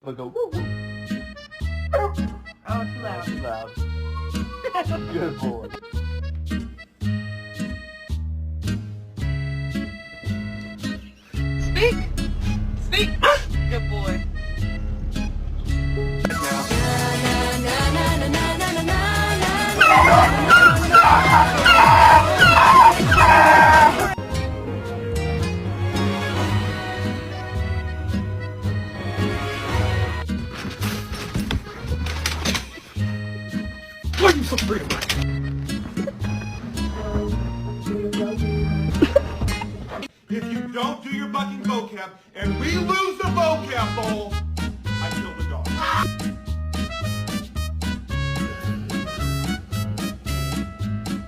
But go woo woo. Oh, too loud. Too loud. Good boy. Speak! Speak! Good boy. Why are you so afraid of me? If you don't do your bucking vocab and we lose the vocab bowl,